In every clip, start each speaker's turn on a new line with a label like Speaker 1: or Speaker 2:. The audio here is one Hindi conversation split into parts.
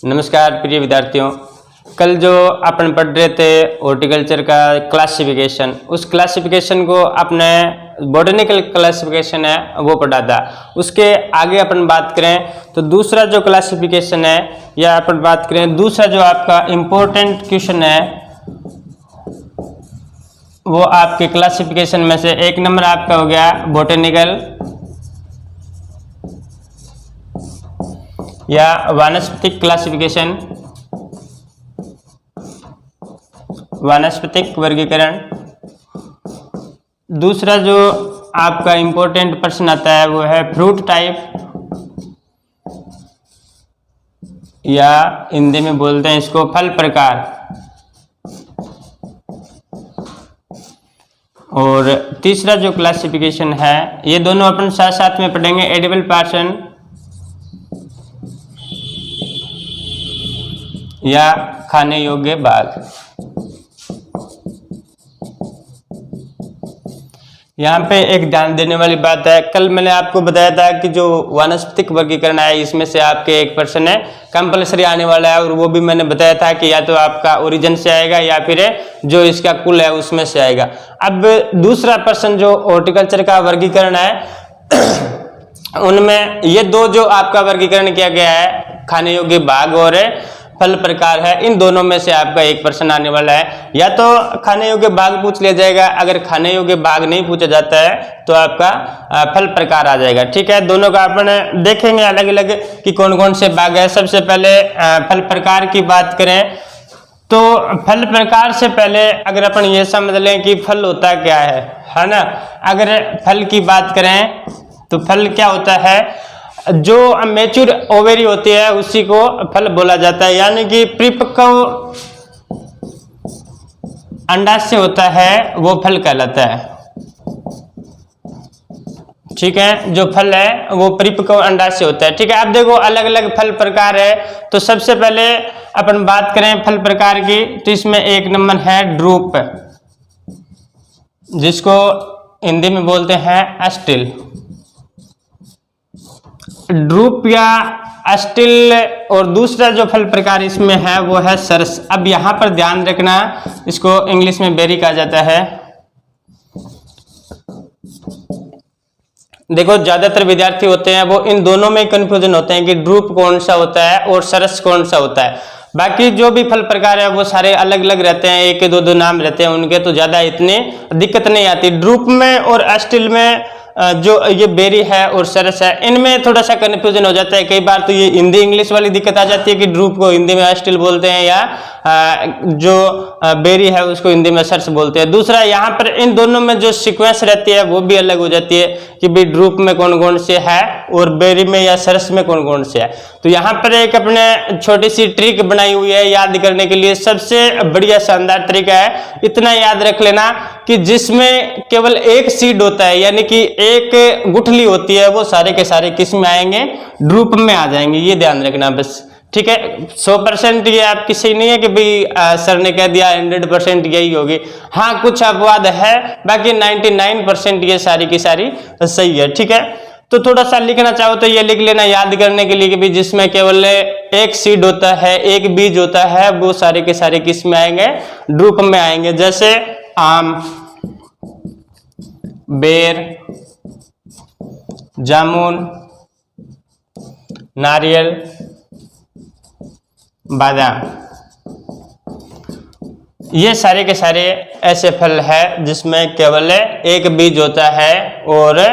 Speaker 1: नमस्कार प्रिय विद्यार्थियों, कल जो अपन पढ़ रहे थे हॉर्टिकल्चर का क्लासिफिकेशन, उस क्लासिफिकेशन को अपने बॉटनिकल क्लासिफिकेशन है वो पढ़ा था। उसके आगे अपन बात करें तो दूसरा जो क्लासिफिकेशन है या अपन बात करें दूसरा जो आपका इम्पोर्टेंट क्वेश्चन है वो आपके क्लासिफिकेशन में से एक नंबर आपका हो गया बॉटनिकल या वानस्पतिक क्लासिफिकेशन, वानस्पतिक वर्गीकरण। दूसरा जो आपका इंपॉर्टेंट प्रश्न आता है वो है फ्रूट टाइप या हिंदी में बोलते हैं इसको फल प्रकार। और तीसरा जो क्लासिफिकेशन है ये दोनों अपन साथ साथ में पढ़ेंगे, एडिबल पर्सन या खाने योग्य बाग। यहाँ पे एक ध्यान देने वाली बात है, कल मैंने आपको बताया था कि जो वानस्पतिक वर्गीकरण है इसमें से आपके एक प्रश्न है कंपल्सरी आने वाला है, और वो भी मैंने बताया था कि या तो आपका ओरिजिन से आएगा या फिर जो इसका कुल है उसमें से आएगा। अब दूसरा प्रश्न जो हॉर्टिकल्चर का वर्गीकरण है उनमें ये दो जो आपका वर्गीकरण किया गया है खाने योग्य बाग और फल प्रकार है, इन दोनों में से आपका एक प्रश्न आने वाला है। या तो खाने योग्य बाग पूछ लिया जाएगा, अगर खाने योग्य बाग नहीं पूछा जाता है तो आपका फल प्रकार आ जाएगा। ठीक है, दोनों का अपन देखेंगे अलग अलग कि कौन कौन से बाग है। सबसे पहले फल प्रकार की बात करें तो फल प्रकार से पहले अगर अपन ये समझ लें कि फल होता क्या है ना। अगर फल की बात करें तो फल क्या होता है, जो मैच्योर ओवेरी होती है उसी को फल बोला जाता है, यानी कि परिपक्व अंडाशय होता है वो फल कहलाता है। ठीक है, जो फल है वो परिपक्व अंडाशय होता है। ठीक है, अब देखो अलग अलग फल प्रकार है। तो सबसे पहले अपन बात करें फल प्रकार की तो इसमें एक नंबर है ड्रूप, जिसको हिंदी में बोलते हैं अस्टिल। ड्रूप या अस्टिल। और दूसरा जो फल प्रकार इसमें है वो है सरस। अब यहां पर ध्यान रखना, इसको इंग्लिश में बेरी कहा जाता है। देखो ज्यादातर विद्यार्थी होते हैं वो इन दोनों में कंफ्यूजन होते हैं कि ड्रूप कौन सा होता है और सरस कौन सा होता है। बाकी जो भी फल प्रकार है वो सारे अलग अलग रहते हैं, एक दो नाम रहते हैं उनके, तो ज्यादा इतनी दिक्कत नहीं आती। ड्रूप में और अस्टिल में जो ये बेरी है और सरस है इनमें थोड़ा सा कंफ्यूजन हो जाता है। कई बार तो ये हिंदी इंग्लिश वाली दिक्कत आ जाती है कि ड्रूप को हिंदी में अस्टिल बोलते हैं या जो बेरी है उसको हिंदी में सरस बोलते हैं। दूसरा यहाँ पर इन दोनों में जो सीक्वेंस रहती है वो भी अलग हो जाती है कि भाई ड्रूप में कौन कौन से है और बेरी में या सरस में कौन कौन से है। तो यहाँ पर एक अपने छोटी सी ट्रिक बनाई हुई है याद करने के लिए। सबसे बढ़िया शानदार तरीका है, इतना याद रख लेना कि जिसमें केवल एक सीड होता है यानी कि एक गुठली होती है वो सारे के सारे किस में आएंगे, ड्रूप में आ जाएंगे। ये ध्यान रखना बस। ठीक है, 100% ये आपकी सही नहीं है कि भाई सर ने कह दिया 100% यही होगी। हाँ कुछ अपवाद है, बाकी 99% ये सारी की सारी सही है। ठीक है, तो थोड़ा सा लिखना चाहो तो ये लिख लेना याद करने के लिए कि भाई जिसमें केवल एक सीड होता है, एक बीज होता है, वो सारे के सारे किस में आएंगे, ड्रूप में आएंगे। जैसे आम, बेर, जामुन, नारियल, बादाम, ये सारे के सारे ऐसे फल है जिसमें केवल एक बीज होता है और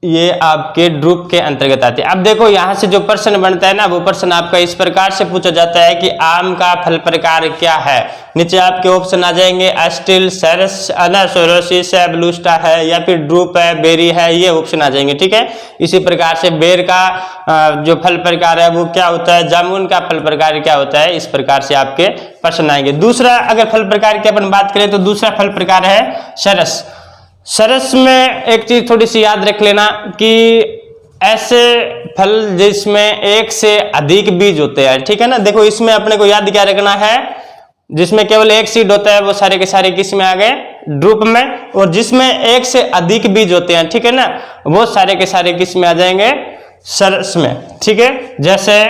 Speaker 1: ये आपके ड्रूप के अंतर्गत आते हैं। अब देखो यहाँ से जो प्रश्न बनता है ना वो प्रश्न आपका इस प्रकार से पूछा जाता है कि आम का फल प्रकार क्या है। नीचे आपके ऑप्शन आ जाएंगे, अस्टिल, सरस, अनासोरोसिस है, ब्लूस्टा है या फिर ड्रूप है, बेरी है, ये ऑप्शन आ जाएंगे। ठीक है, इसी प्रकार से बेर का जो फल प्रकार है वो क्या होता है, जामुन का फल प्रकार क्या होता है, इस प्रकार से आपके प्रश्न आएंगे। दूसरा अगर फल प्रकार की अपन बात करें तो दूसरा फल प्रकार है सरस। सरस में एक चीज थोड़ी सी याद रख लेना कि ऐसे फल जिसमें एक से अधिक बीज होते हैं। ठीक है ना, देखो इसमें अपने को याद क्या रखना है, जिसमें केवल एक सीड होता है वो सारे के सारे किस में आ गए, ड्रूप में। और जिसमें एक से अधिक बीज होते हैं, ठीक है ना, वो सारे के सारे किस में आ जाएंगे, सरस में। ठीक है, जैसे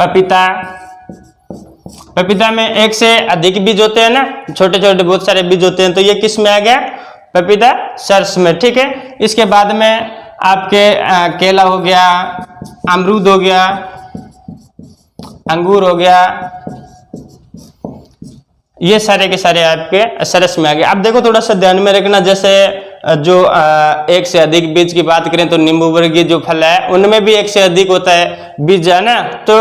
Speaker 1: पपीता, पपीता में एक से अधिक बीज होते हैं ना, छोटे छोटे बहुत सारे बीज होते हैं, तो ये किस में आ गया, पपीता सर्स में, ठीक है। इसके बाद में आपके केला हो गया, अमरूद हो गया, अंगूर हो गया, ये सारे के सारे आपके सरस में आ गए। अब देखो थोड़ा सा ध्यान में रखना, जैसे जो एक से अधिक बीज की बात करें तो नींबू वर्गीय जो फल है उनमें भी एक से अधिक होता है बीज, है ना। तो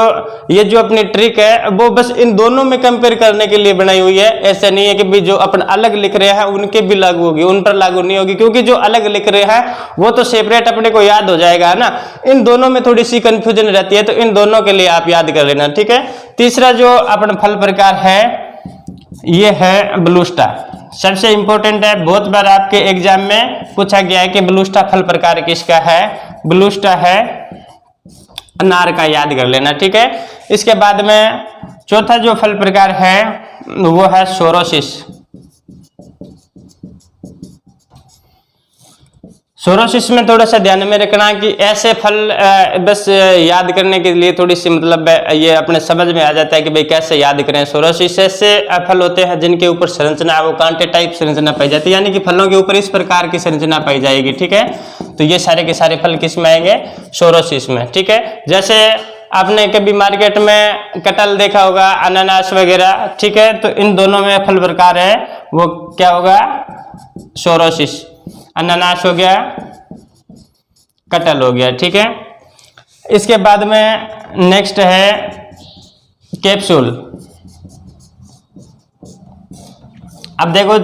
Speaker 1: ये जो अपनी ट्रिक है वो बस इन दोनों में कंपेयर करने के लिए बनाई हुई है। ऐसा नहीं है कि भी जो अपन अलग लिख रहे हैं उनके भी लागू होगी, उन पर लागू नहीं होगी, क्योंकि जो अलग लिख रहे हैं वो तो सेपरेट अपने को याद हो जाएगा, है ना। इन दोनों में थोड़ी सी कंफ्यूजन रहती है, तो इन दोनों के लिए आप याद कर लेना, ठीक है। तीसरा जो अपन फल प्रकार है ये है ब्लू स्टार, सबसे इंपॉर्टेंट है, बहुत बार आपके एग्जाम में पूछा गया है कि ब्लू स्टार फल प्रकार किसका है। ब्लू स्टार है अनार का, याद कर लेना, ठीक है। इसके बाद में चौथा जो फल प्रकार है वो है सोरोसिस। सोरोसिस में थोड़ा सा ध्यान में रखना कि ऐसे फल बस याद करने के लिए थोड़ी सी मतलब ये अपने समझ में आ जाता है कि भाई कैसे याद करें। सोरोसिस ऐसे फल होते हैं जिनके ऊपर संरचना वो कांटे टाइप संरचना पाई जाती है, यानी कि फलों के ऊपर इस प्रकार की संरचना पाई जाएगी, ठीक है। तो ये सारे के सारे फल किस में आएंगे, सोरोसिस में, ठीक है। जैसे आपने कभी मार्केट में कटहल देखा होगा, अनानास वगैरह, ठीक है। तो इन दोनों में फल प्रकार है वो क्या होगा, सोरोसिस। अनानास हो गया, कटहल हो गया, ठीक है। इसके बाद में नेक्स्ट है कैप्सूल। अब देखो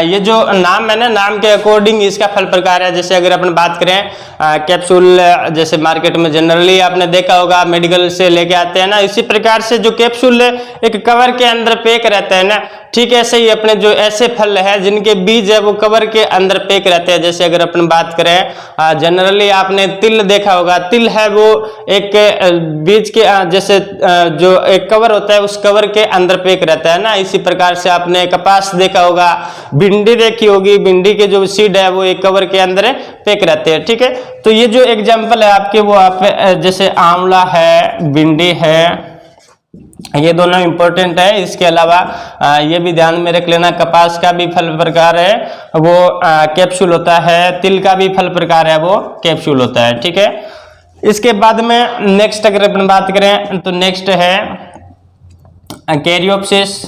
Speaker 1: ये जो नाम है ना, नाम के अकॉर्डिंग इसका फल प्रकार है। जैसे अगर अपन बात करें कैप्सूल, जैसे मार्केट में जनरली आपने देखा होगा मेडिकल से लेके आते हैं ना, इसी प्रकार से जो कैप्सूल एक कवर के अंदर पैक रहता है ना, ठीक है। ऐसे ही अपने जो ऐसे फल है जिनके बीज है वो कवर के अंदर पैक रहते हैं। जैसे अगर अपन बात करें जनरली आपने तिल देखा होगा, तिल है वो एक बीज के जैसे जो एक कवर होता है उस कवर के अंदर पैक रहता है ना। इसी प्रकार से आपने कपास देखा होगा, भिंडी देखी होगी, भिंडी के जो सीड है वो एक कवर के अंदर पैक रहते हैं, ठीक है। तो ये जो एग्जाम्पल है आपके वो आप जैसे आंवला है, भिंडी है, ये दोनों इंपॉर्टेंट है। इसके अलावा ये भी ध्यान में रख लेना, कपास का भी फल प्रकार है वो कैप्सूल होता है, तिल का भी फल प्रकार है वो कैप्सूल होता है, ठीक है। इसके बाद में नेक्स्ट अगर अपन बात करें तो नेक्स्ट है कैरियोप्सिस।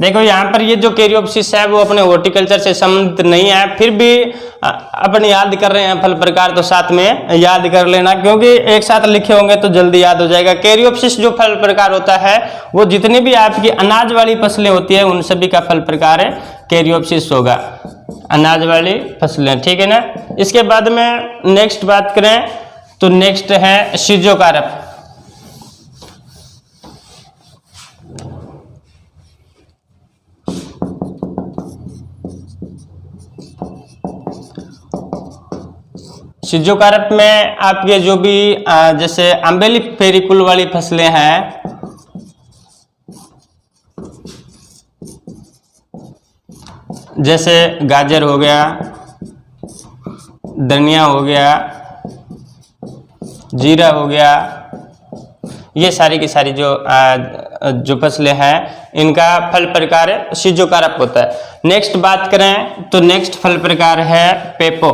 Speaker 1: देखो यहाँ पर ये जो कैरियोप्सिस है वो अपने हॉर्टिकल्चर से संबंधित नहीं है, फिर भी अपन याद कर रहे हैं फल प्रकार, तो साथ में याद कर लेना, क्योंकि एक साथ लिखे होंगे तो जल्दी याद हो जाएगा। कैरियोप्सिस जो फल प्रकार होता है वो जितनी भी आपकी अनाज वाली फसलें होती है उन सभी का फल प्रकार है कैरियोप्सिस होगा, अनाज वाली फसलें, ठीक है ना। इसके बाद में नेक्स्ट बात करें तो नेक्स्ट है सीजोकार्प। सीजोकार्प में आपके जो भी जैसे अम्बेली पेरिकुल वाली फसलें हैं, जैसे गाजर हो गया, धनिया हो गया, जीरा हो गया, ये सारी की सारी जो फसलें हैं इनका फल प्रकार सीजोकार्प होता है। नेक्स्ट बात करें तो नेक्स्ट फल प्रकार है पेपो।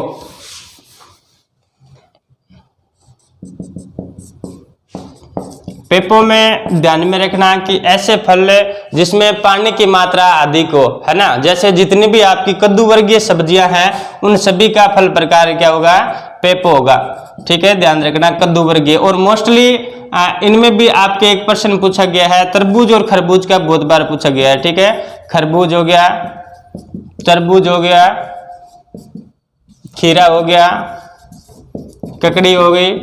Speaker 1: पेपो में ध्यान में रखना कि ऐसे फल जिसमें पानी की मात्रा अधिक हो, है ना। जैसे जितनी भी आपकी कद्दू वर्गीय सब्जियां हैं उन सभी का फल प्रकार क्या होगा, पेपो होगा, ठीक है, ध्यान रखना, कद्दू वर्गीय। और मोस्टली इनमें भी आपके एक प्रश्न पूछा गया है तरबूज और खरबूज का, बहुत बार पूछा गया है, ठीक है। खरबूज हो गया, तरबूज हो गया, खीरा हो गया, ककड़ी हो गई,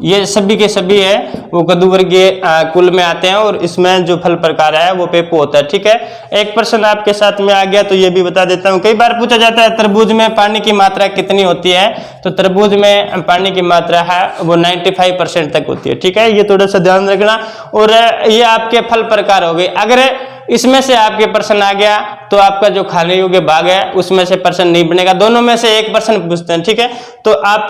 Speaker 1: ये सभी के सभी है वो कद्दू वर्गीय कुल में आते हैं और इसमें जो फल प्रकार है वो पेपो होता है, ठीक है। एक प्रश्न आपके साथ में आ गया तो ये भी बता देता हूँ, कई बार पूछा जाता है तरबूज में पानी की मात्रा कितनी होती है, तो तरबूज में पानी की मात्रा है वो 95% तक होती है, ठीक है। ये थोड़ा सा ध्यान रखना। और ये आपके फल प्रकार हो गए। अगर इसमें से आपके प्रश्न आ गया तो आपका जो खाने योग्य भाग है उसमें से प्रश्न नहीं बनेगा, दोनों में से एक प्रश्न पूछते हैं, ठीक है। तो आप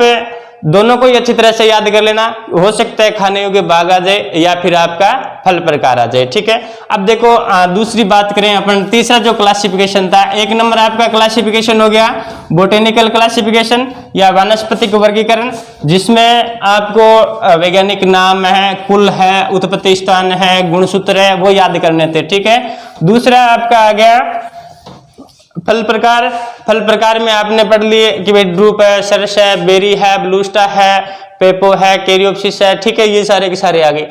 Speaker 1: दोनों को ही अच्छी तरह से याद कर लेना। हो सकता है खाने योग्य भाग आ जाए या फिर आपका फल प्रकार आ जाए, ठीक है। अब देखो दूसरी बात करें अपन, तीसरा जो क्लासिफिकेशन था, एक नंबर आपका क्लासिफिकेशन हो गया बोटेनिकल क्लासिफिकेशन या वानस्पतिक वर्गीकरण, जिसमें आपको वैज्ञानिक नाम है, कुल है, उत्पत्ति स्थान है, गुणसूत्र है, वो याद करने थे, ठीक है। दूसरा आपका आ गया फल प्रकार। फल प्रकार में आपने पढ़ लिए कि भाई ड्रूप है, सरस है, बेरी है, ब्लूस्टा है, पेपो है, कैरियोप्सिस है, ठीक है, ये सारे के सारे आ गए।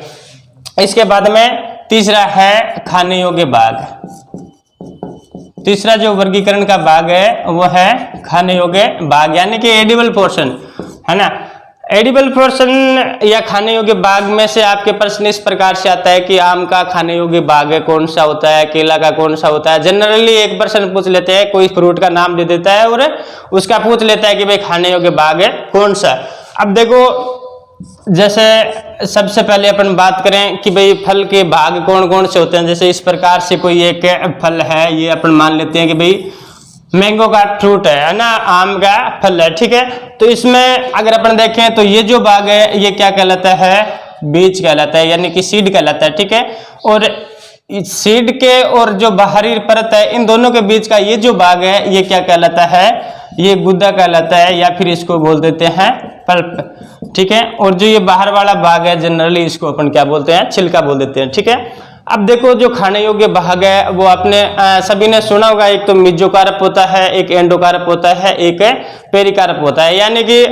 Speaker 1: इसके बाद में तीसरा है खाने योग्य भाग। तीसरा जो वर्गीकरण का भाग है वो है खाने योग्य भाग, यानी कि एडिबल पोर्शन, है ना। एडिबल पोर्शन या खाने योग्य भाग में से आपके प्रश्न इस प्रकार से आता है कि आम का खाने योग्य भाग है कौन सा होता है, केला का कौन सा होता है। जनरली एक प्रश्न पूछ लेते हैं, कोई फ्रूट का नाम दे देता है और उसका पूछ लेता है कि भाई खाने योग्य भाग है कौन सा। अब देखो, जैसे सबसे पहले अपन बात करें कि भाई फल के भाग कौन कौन से होते हैं। जैसे इस प्रकार से कोई एक फल है, ये अपन मान लेते हैं कि भाई मैंगो का फ्रूट है ना, आम का फल है, ठीक है। तो इसमें अगर अपन देखें तो ये जो भाग है ये क्या कहलाता है, बीज कहलाता है, यानी कि सीड कहलाता है, ठीक है। और सीड के और जो बाहरी परत है, इन दोनों के बीच का ये जो भाग है ये क्या कहलाता है, ये गुद्दा कहलाता है, या फिर इसको बोल देते हैं पल्प, ठीक है। और जो ये बाहर वाला भाग है जनरली इसको अपन क्या बोलते हैं, छिलका बोल देते हैं, ठीक है। अब देखो जो खाने योग्य भाग है वो आपने सभी ने सुना होगा, एक तो मिजोकार्प होता है, एक एंडोकार्प होता है, एक पेरिकार्प होता है, यानी कि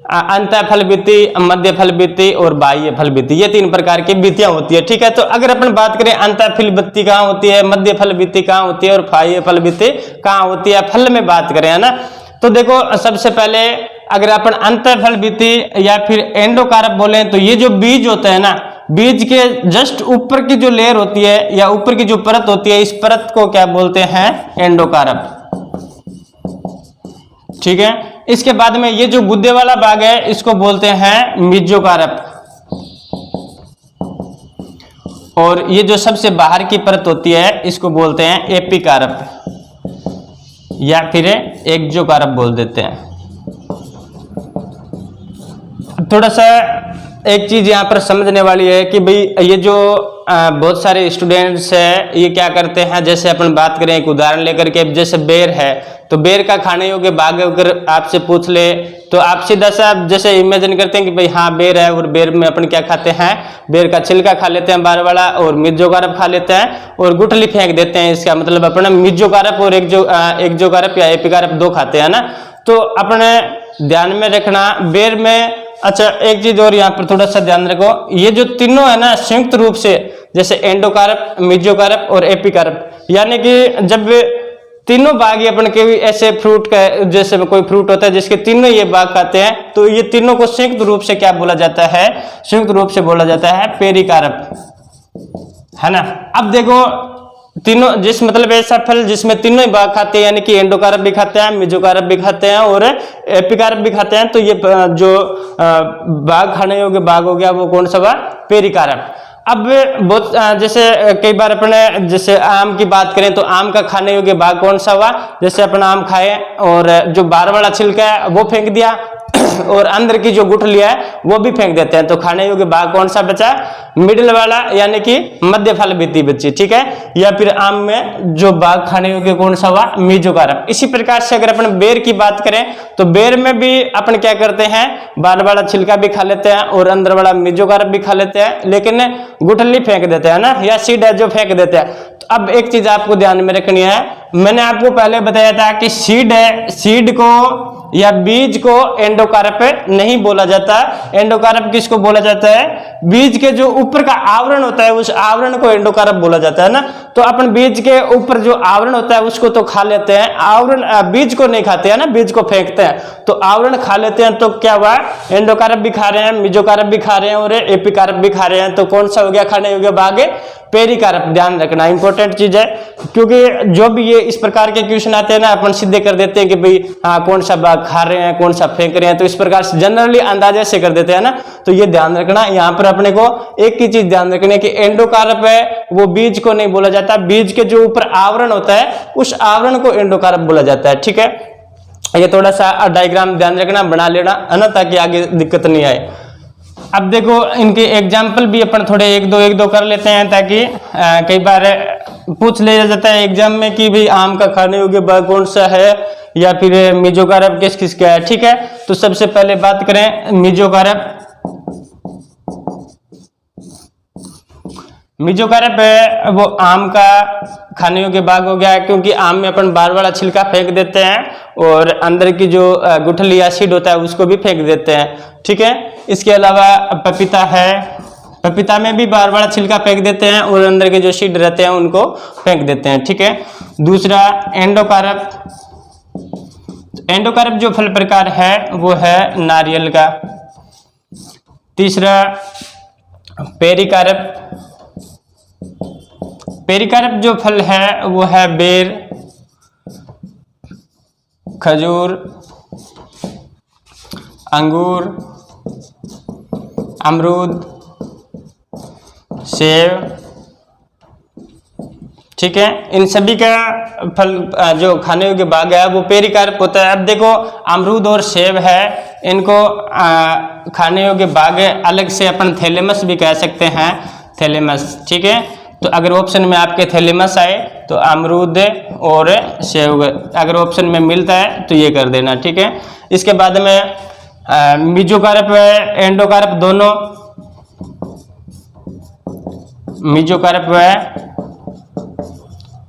Speaker 1: अंतःफल भित्ति, मध्य फल भित्ति और बाह्य फल भित्ति, ये तीन प्रकार की भित्तियां होती है, ठीक है। तो अगर अपन बात करें अंतःफल भित्ति कहाँ होती है, मध्य फल भित्ति कहाँ होती है और बाह्य फल भित्ति कहाँ होती है, फल में बात करें, है ना। तो देखो सबसे पहले अगर अपन अंतःफल भित्ति या फिर एंडोकार्प बोले तो ये जो बीज होता है ना, बीज के जस्ट ऊपर की जो लेयर होती है या ऊपर की जो परत होती है, इस परत को क्या बोलते हैं, एंडोकार्प, ठीक है। इसके बाद में ये जो गुद्दे वाला भाग है इसको बोलते हैं मिजोकार्प, और ये जो सबसे बाहर की परत होती है इसको बोलते हैं एपिकार्प या फिर एक्सोकार्प बोल देते हैं। थोड़ा सा एक चीज यहाँ पर समझने वाली है कि भाई ये जो बहुत सारे स्टूडेंट्स है ये क्या करते हैं, जैसे अपन बात करें एक उदाहरण लेकर के, जैसे बेर है तो बेर का खाने योग्य भाग अगर आपसे पूछ ले तो आप सीधा सा जैसे इमेजिन करते हैं कि भाई हाँ बेर है, और बेर में अपन क्या खाते हैं, बेर का छिलका खा लेते हैं बार वाला, और मिजोकार्प खा लेते हैं और गुठली फेंक देते हैं। इसका मतलब अपना मिजोकार्प और एक्सोकार्प या एपिकार्प दो खाते हैं ना। तो अपने ध्यान में रखना बेर में। अच्छा एक चीज और यहाँ पर थोड़ा सा ध्यान रखो, ये जो तीनों है ना संयुक्त रूप से, जैसे एंडोकार्प, मिजोकार्प और एपिकार्प, यानी कि जब तीनों भाग ये अपन के ऐसे फ्रूट का, जैसे कोई फ्रूट होता है जिसके तीनों ये भाग खाते हैं, तो ये तीनों को संयुक्त रूप से क्या बोला जाता है, संयुक्त रूप से बोला जाता है पेरिकार्प, है ना। अब देखो तीनों, जिस मतलब ऐसा फल जिसमें तीनों ही भाग खाते हैं, यानी कि एंडोकार्प भी खाते हैं, मिजोकार्प भी खाते हैं और एपिकार्प भी खाते हैं, तो ये जो भाग खाने योग्य भाग हो गया वो कौन सा हुआ, पेरिकार्प। अब बहुत जैसे कई बार अपने जैसे आम की बात करें तो आम का खाने योग्य भाग कौन सा हुआ, जैसे अपन आम खाए और जो बाहर वाला छिलका है वो फेंक दिया और अंदर की जो गुठली है वो भी फेंक देते हैं, तो खाने योग्य भाग कौन सा बचा, मिडिल वाला, यानी कि मध्य फल भित्ति बची, ठीक है। या फिर आम में जो भाग खाने योग्य कौन सा हुआ, मिजोकार्प। इसी प्रकार से अगर अपन बेर की बात करें तो बेर में भी अपन क्या करते हैं, बाहर वाला छिलका भी खा लेते हैं और अंदर वाला मिजोकार्प भी खा लेते हैं, लेकिन गुठली फेंक देते हैं ना, या सीड है जो फेंक देते हैं। तो अब एक चीज आपको ध्यान में रखनी है, मैंने आपको पहले बताया था कि सीड है, सीड को या बीज को एंडोकार्प नहीं बोला जाता। एंडोकार्प किसको बोला जाता है, बीज के जो ऊपर का आवरण होता है उस आवरण को एंडोकार्प बोला जाता है ना। तो अपन बीज के ऊपर जो आवरण होता है उसको तो खा लेते हैं, आवरण बीज को नहीं खाते हैं ना, बीज को फेंकते हैं, तो आवरण खा लेते हैं। तो क्या हुआ, एंडोकार्प भी खा रहे हैं, मिजोकार्प भी खा रहे हैं और एपिकार्प भी खा रहे हैं, तो कौन सा हो गया खाने योग्य भाग, पेरिकार्प। ध्यान रखना इंपॉर्टेंट चीज है, क्योंकि जो भी ये इस प्रकार के क्वेश्चन आते हैं ना अपन सीधे कर देते हैं कि भाई हाँ कौन सा भाग खा रहे हैं कौन सा फेंक रहे हैं, तो इस प्रकार से जनरली अंदाजे से कर देते हैं ना। तो ये ध्यान रखना, यहाँ पर अपने को एक ही चीज ध्यान रखनी है कि एंडोकार्प है वो बीज को नहीं बोला जाता, बीज के जो ऊपर आवरण होता है उस आवरण को एंडोकार्प बोला जाता है, ठीक है। ये थोड़ा सा डायग्राम ध्यान रखना, बना लेना है ना, ताकि आगे दिक्कत नहीं आए। अब देखो इनके एग्जाम्पल भी अपन थोड़े एक दो कर लेते हैं, ताकि कई बार पूछ लिया जाता है एग्जाम में कि भाई आम का खाने योग्य बाग कौन सा है, या फिर मीजोकार्प किस किस का है। ठीक है, तो सबसे पहले बात करें मीजोकार्प। मीजोकार्प है वो आम का खाने योग्य बाग हो गया, क्योंकि आम में अपन बार वाला छिलका फेंक देते हैं और अंदर की जो गुठली एसिड होता है उसको भी फेंक देते हैं। ठीक है, इसके अलावा पपीता है, पपीता में भी बार वाला छिलका फेंक देते हैं और अंदर के जो सीड रहते हैं उनको फेंक देते हैं। ठीक है, दूसरा एंडोकार्प। एंडोकार्प जो फल प्रकार है वो है नारियल का। तीसरा पेरिकार्प। पेरिकार्प जो फल है वो है बेर, खजूर, अंगूर, अमरूद, सेब। ठीक है, इन सभी का फल जो खाने योग्य बाग है वो पेरिकार्प होता है। अब देखो अमरूद और सेब है, इनको खाने योग्य बाग अलग से अपन थैलेमस भी कह सकते हैं, थैलेमस। ठीक है, तो अगर ऑप्शन में आपके थैलेमस आए तो अमरूद और सेब, अगर ऑप्शन में मिलता है तो ये कर देना। ठीक है, इसके बाद में मीजोकार्प है, एंडोकार्प दोनों। मीजोकार्प है,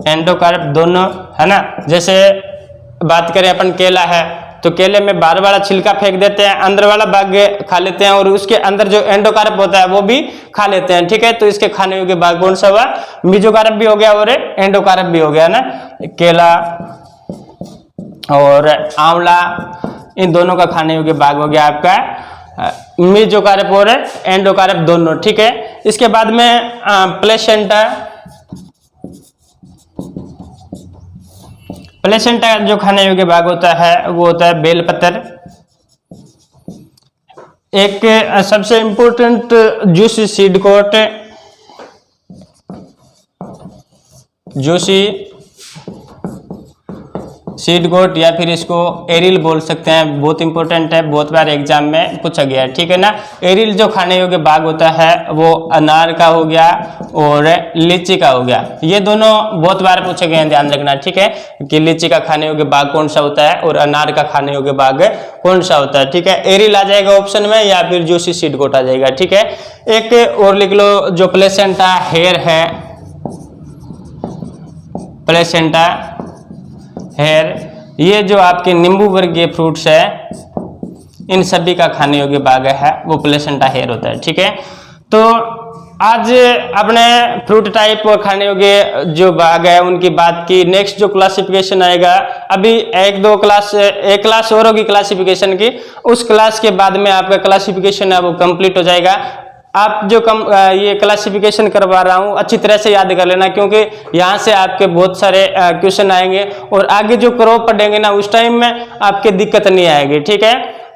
Speaker 1: एंडोकार्प दोनों, है ना। जैसे बात करें अपन केला है, तो केले में बाहर वाला छिलका फेंक देते हैं, अंदर वाला भाग खा लेते हैं, और उसके अंदर जो एंडोकार्प होता है वो भी खा लेते हैं। ठीक है, तो इसके खाने योग्य भाग कौन सा हुआ, मीजोकार्प भी हो गया और एंडोकार्प भी हो गया ना। केला और आंवला, इन दोनों का खाने योग्य भाग हो गया आपका मीजोकार्प और एंडोकार्प दोनों। ठीक है, इसके बाद में प्लेसेंटा। प्लेसेंटा जो खाने योग्य भाग होता है वो होता है बेलपत्र। एक सबसे important juicy seed coat, juicy seed coat, या फिर इसको एरिल बोल सकते हैं, बहुत इंपॉर्टेंट है, बहुत बार एग्जाम में पूछा गया है। ठीक है ना। एरिल जो खाने योग्य भाग होता है वो अनार का हो गया और लीची का हो गया, ये दोनों बहुत बार पूछे गए हैं, ध्यान रखना। ठीक है, कि लीची का खाने योग्य भाग कौन सा होता है और अनार का खाने योग्य भाग कौन सा होता है। ठीक है, एरिल आ जाएगा ऑप्शन में, या फिर जूसी सीड कोट आ जाएगा। ठीक है, एक और लिख लो, जो प्लेसेंटा हेयर है, प्लेसेंटा हेयर, ये जो आपके नींबू वर्गीय फ्रूट्स है इन सभी का खाने योग्य भाग है वो प्लेसेंटा हेयर होता है। ठीक है, तो आज अपने फ्रूट टाइप और खाने योग्य जो भाग है उनकी बात की। नेक्स्ट जो क्लासिफिकेशन आएगा, अभी एक क्लास और होगी क्लासिफिकेशन की, उस क्लास के बाद में आपका क्लासिफिकेशन है वो कंप्लीट हो जाएगा। आप जो ये क्लासिफिकेशन करवा रहा हूँ अच्छी तरह से याद कर लेना, क्योंकि यहाँ से आपके बहुत सारे क्वेश्चन आएंगे और आगे जो क्रॉप पढ़ेंगे ना उस टाइम में आपके दिक्कत नहीं आएगी। ठीक है,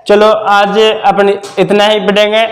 Speaker 1: चलो आज अपन इतना ही पढ़ेंगे।